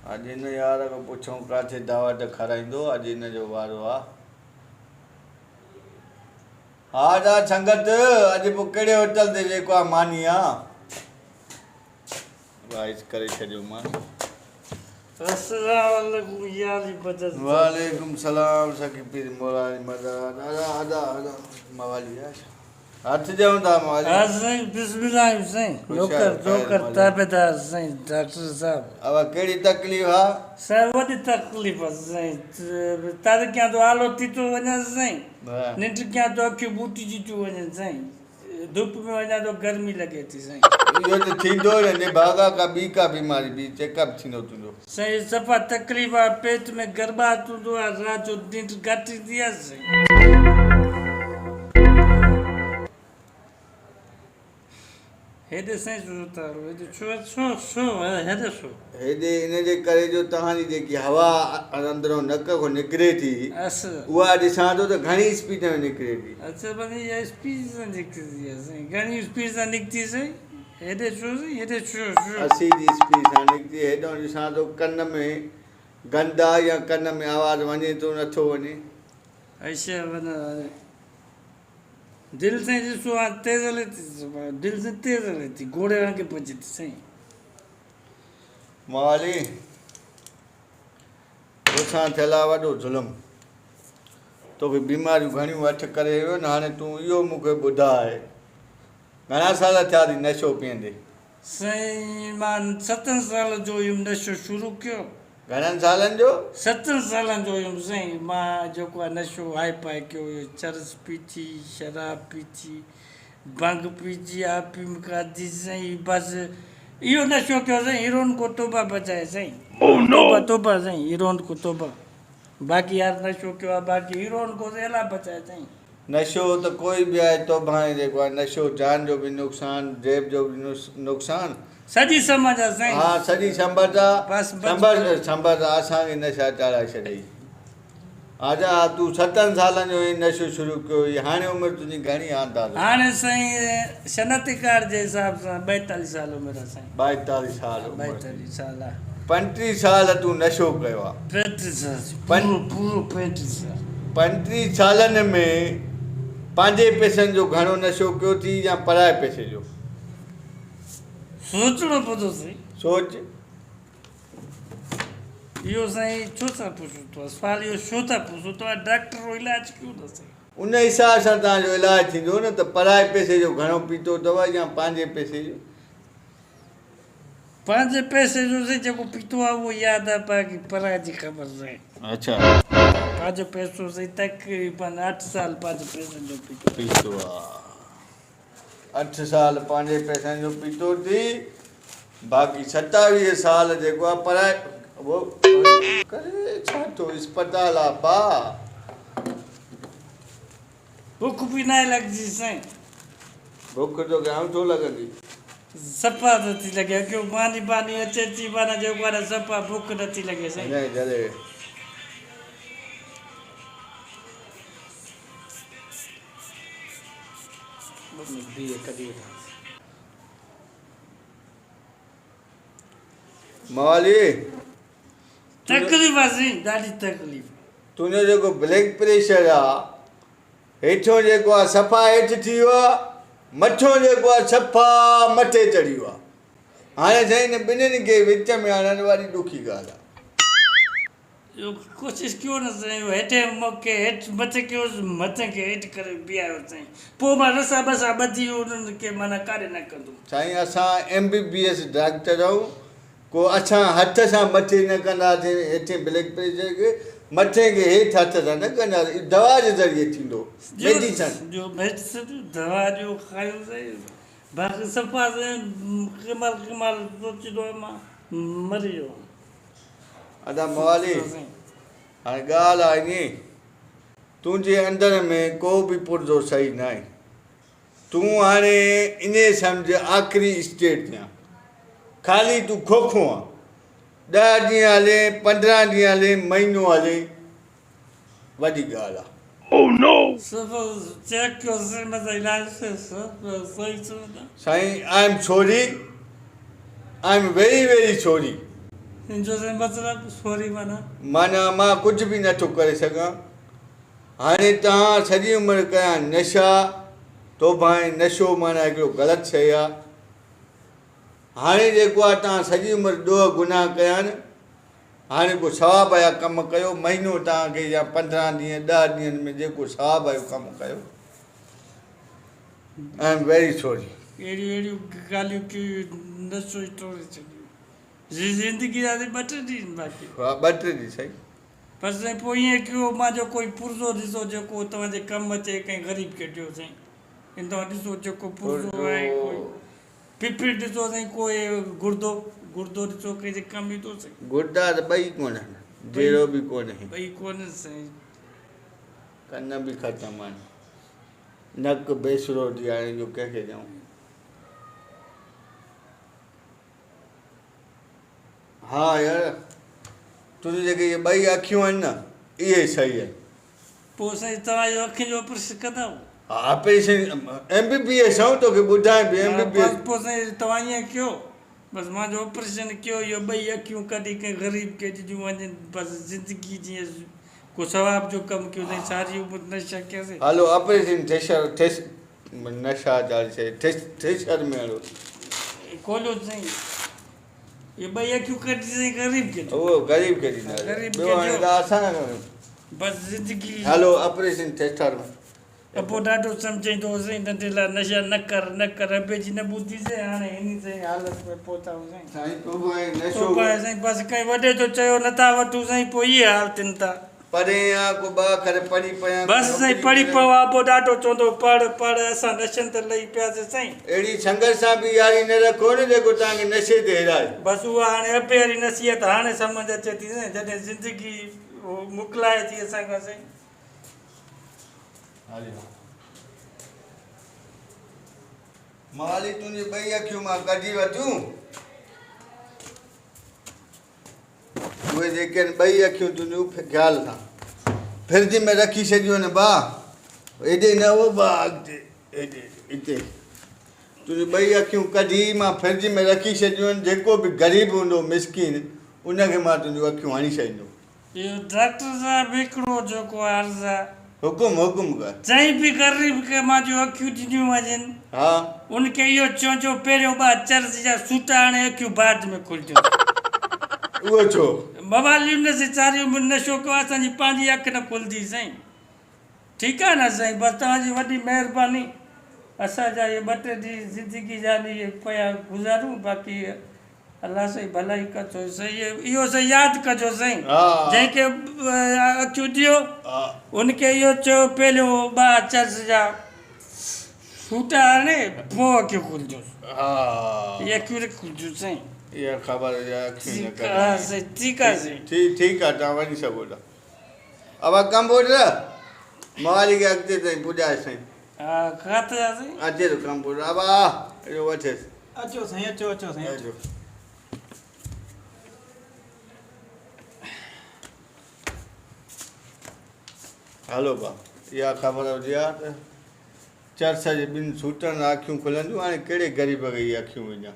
अॼु हिन यार खां पुछूं किथे दावत खाराईंदो। अॼु हिन जो वारो आहे। हा जा संगत अॼु पोइ कहिड़े होटल ते जेको आहे मानी आहे वाइस करे छॾियोमांसि। वालेकुम सलाम सखी पीर मोरानी मदद आजा आजा आजा मवाली हथ ॾियूं था मवाली। बिस्मिल्लाह साईं नौकर नौकर ताबेदार साईं डॉक्टर साहब। अब कहिड़ी तकलीफ़ आहे? साईं वॾी तकलीफ़ आहे साईं। तारे क्या तो आलो थी थो वञा साईं। निंड क्या तो अखियूं बूटिजी थियूं वञनि साईं। धूप में वञा तो गर्मी लॻे थी साईं। इहो त थींदो रहंदे भागा का ॿी का बीमारी बि चेकअप थींदो तुंहिंजो। साईं सफ़ा तकलीफ़ आहे पेट में गरबात हूंदो आहे राति जो निंड घटि ईंदी आहे साईं। हेॾे साईं हेॾे छो छो छो हेॾे छो हेॾे इनजे करे जो तव्हांजी जेकी हवा अंदरों नक खां निकिरे थी उहा ॾिसां थो त घणी स्पीड में निकिरे थी। अच्छा भले इहा स्पीड सां निकिरंदी आहे साईं। घणी स्पीड सां निकिती साईं? हेॾे छो साईं हेॾे छो छो 80 जी स्पीड सां निकिती। हेॾो ॾिसां थो कन में गंद आहे या कन में आवाज़ु वञे थो नथो वञे। अच्छा वञा दिलि सां ॾिसो आहे तेज़ हले थी दिलि सां तेज़ हले थी घोड़े वांगे पहुचे थी साईं। मवाली तोसां थियल आहे वॾो ज़ुल्म। तोखे बीमारियूं घणियूं वठि करे वियो न। हाणे तूं इहो मूंखे ॿुधाए घणा साल थिया थी नशो पीअंदे? साईं मां 7 साल जो हुयुमि नशो शुरू कयो। घणनि सालनि जो? 7 सालनि जो हुयुमि साईं। मां जेको आहे नशो हाई फाई कयो हुयो। चरस पीती शराब पीती भंग पीती आपीम खाधी साईं। बसि इहो नशो कयो साईं। हीरोइन को तौबा बचाए साईं। तौबा तौबा साईं हीरोइन को तौबा। बाक़ी यार नशो कयो आहे बाक़ी हीरोइन को अला बचाए साईं। नशो त कोई बि आहे तौबा जेको आहे नशो जान जो बि नुक़सानु जेब जो बि नुक़सानु सॼी समझ आहे साईं। हा सॼी संबद आहे। संबद असांखे नशा चाढ़ाए छॾई। आजा तूं 7 सालनि जो नशो शुरू कयो हुई। हाणे उमिरि तुंहिंजी घणी आहे अंदाज़ो? हाणे साईं शनाती कार्ड जे हिसाब सां 42 साल उमिरि आहे साईं। 42 साल 42 साल आहे। 35 साल तूं नशो कयो आहे। 35 साल पूरो 35 साल। 35 सालनि में पंहिंजे पैसनि जो घणो नशो कयो थी या पराए पैसे जो? सोचणो पवंदो साईं। सोच। इहो साईं छो था पुछो था सुवाल इहो छो था पुछो तव्हां डॉक्टर जो इलाजु कयो न साईं। उन हिसाब सां तव्हांजो इलाजु थींदो न त पराए पैसे जो घणो पीतो अथव या पंहिंजे पैसे जो? पंहिंजे पैसे जो साईं जेको पीतो आहे उहो यादि आहे बाक़ी पराए जी ख़बर साईं। अच्छा पंहिंजो पैसो साईं तक़रीबन 8 साल पंहिंजे पैसनि जो पीतो आहे। 8 साल पंहिंजे पैसनि जो पीतो थी बाक़ी 27 साल जेको आहे पराए वो करे छा थो अस्पताल आहे पा। बुख बि न लॻंदी साईं। बुख जो घणो थो लॻंदी? सफ़ा नथी लॻे क्यों मानी बानी अचे थी माना जेको आहे सफ़ा बुख नथी लॻे साईं। जॾहिं मवाली तकलीफ़ आहे साईं ॾाढी तकलीफ़। तुंहिंजो जेको ब्लड प्रेशर आहे हेठियों जेको आहे सफ़ा हेठि थी वियो आहे मथो जेको आहे सफ़ा मथे चढ़ी वियो आहे। हाणे साईं हिन ॿिन्हिनि खे विच में आणण वारी ॾुखी ॻाल्हि आहे। इहो कोशिशि कयो न साईं हेठि मूंखे हेठि मथे कयोसि मथे खे हेठि करे बीहारियो साईं। पोइ मां रसा बसा ॿधी उन्हनि खे माना काॾे न कंदुमि। साईं असां MBBS डॉक्टर आहियूं। को असां हथ सां मथे न कंदासीं हेठि ब्लड प्रेशर खे मथे खे हेठि हथ सां न कंदासीं। दवा जे ज़रिए थींदो मेडिसन जो मेडिसन दवा जो खायूं साईं बाक़ी सफ़ा साईं कमाल सोचींदो आहियां मां मरी वियो। अदा मवाली हाणे ॻाल्हि आहे ईअं तुंहिंजे अंदर में को बि पुर्ज़ो सही न आहे। तूं हाणे इन सम्झ आख़िरी स्टेज ते आहे। ख़ाली तूं खोखो आहे। 10 ॾींहं हले 15 ॾींहं हले महीनो हले वॾी ॻाल्हि आहे। साईं I am sorry I am very very sorry. जो साईं मतिलबु सॉरी माना माना मां कुझु बि नथो करे सघां हाणे तव्हां सॼी उमिरि कया नशा तोबा ऐं नशो माना हिकिड़ो ग़लति शइ आहे हाणे जेको आहे तव्हां सॼी उमिरि ॾोह गुनाह कया आहिनि हाणे को सवाब जा कमु कयो महीनो तव्हांखे या 15 ॾींहं 10 ॾींहंनि में जेको सवाब जो कमु कयो आई एम वेरी सॉरी अहिड़ियूं ॻाल्हियूं की नशो ई टोड़े छॾियो ज़िंदगी जा ॿ टे ॾींहं बाक़ी हा 2-3 ॾींहं सही पर साईं पोइ ईअं कयो मां जो कोई पुर्ज़ो ॾिसो जेको तव्हांजे कमु अचे कंहिं ग़रीब खे ॾियो साईं इन तव्हां ॾिसो जेको पुर्ज़ो आहे कोई पिपरी ॾिसो साईं कोई गुर्दो ॾिसो कंहिंजे कमु ईंदो साईं गुर्दा त ॿई कोन आहिनि जहिड़ो बि कोन्हे ॿई कोन साईं कन बि ख़तमु आहिनि नक बेसरो थी हाणे जो कंहिंखे ॾियूं हा यार तुंहिंजी जेके इहे ॿई अखियूं आहिनि न इहे ई सही आहिनि पोइ साईं तव्हांजो अखियुनि जो ऑपरेशन कंदा हा ऑपरेशन MBBS ऐं तोखे ॿुधायां बि MBBS पोइ साईं तव्हां ईअं कयो बसि मुंहिंजो ऑपरेशन कयो इहो ॿई अखियूं कढी कंहिं ग़रीब खे ॾिनियूं वञनि बसि ज़िंदगी जीअं को सवाब जो कमु कयो साईं सारी उमिरि नशा कयोसीं हलो ऑपरेशन थेस नशा चाहे थेसर में हलो खोलियो साईं ये ॿई अखियूं कढी साईं ग़रीब खे ॾियो। उहो ग़रीब खे ॾींदा ग़रीब खे ॿियो हाणे ॾियो। त असां बसि ज़िंदगी हलो ऑपरेशन थेसर में त पोइ ॾाढो सम्झाईंदो हो साईं नंढे लाइ नशा न कर अबे जी न ॿुधीसीं हाणे इन साईं हालत में पहुता साईं साईं तोबो ऐं नशो पोइ पाण साईं बसि कंहिं वॾे जो चयो नथा वठूं साईं पोइ इहे हाल थियनि था पढ़े या को ॿ अखर पढ़ी पिया बसि साईं पढ़ी पवा पोइ ॾाढो चवंदो पढ़ असां नशनि ते लही पियासीं साईं अहिड़ी संगत सां बि यारी न रखो न जेको तव्हांखे नशे ते हिराए बसि उहा हाणे अबे वारी नसीहत हाणे सम्झ अचे थी साईं जॾहिं ज़िंदगी मोकिलाए थी असांखां साईं माली तुंहिंजी ॿई अखियूं मां कढी वठूं उहे जेके आहिनि ॿई अखियूं तुंहिंजूं ख़्याल सां फ्रिज में रखी छॾियो न भाउ हेॾे न हो भाउ अॻिते हेॾे हिते तुंहिंजी ॿई अखियूं कढी मां फ्रिज में रखी छॾियूं आहिनि जेको बि ग़रीब हूंदो मिसकिन उनखे मां तुंहिंजूं अखियूं हणी छॾींदो इहो डॉक्टर साहिब हिकिड़ो जेको अर्ज़ु आहे हुकुम कर जंहिं बि ग़रीब खे मां जो अखियूं ॾिनियूं वञनि हा उनखे इहो चवजो पहिरियों चर्च जा सूटा हाणे अखियूं बाद में खुलजो उहो छो बवालियूं न से सारी उमिरि नशो कयो असांजी पंहिंजी अखि न खुलंदी साईं ठीकु आहे न साईं बसि तव्हांजी वॾी महिरबानी असांजा इहे 2-3 ॾींहं ज़िंदगी जा इहे पिया गुज़ारूं बाक़ी अलाह साईं भलाई कजो साईं इहो साईं यादि कजो साईं हा जंहिंखे अखियूं ॾियो हा उनखे इहो चयो पहिरियों 2 चर्च जा सूटा हाणे पोइ अखियूं खुलजो हा इहे अखियूं न खुलजो साईं इहा ख़बर अखियूं न ठीकु आहे साईं ठीकु आहे साईं ठीकु आहे तव्हां वञी सघो था अब कंप्यूटर माली खे अॻिते ताईं पुॼाए साईं हा खाते आहे साईं अचे थो कंप्यूटर अब इहो वठेसि अचो साईं अचो साईं अचो हलो भाउ इहा ख़बर हुजे हा त चर्च जे 2 सूटनि अखियूं खुलंदियूं हाणे कहिड़े ग़रीब खे इहे अखियूं विझां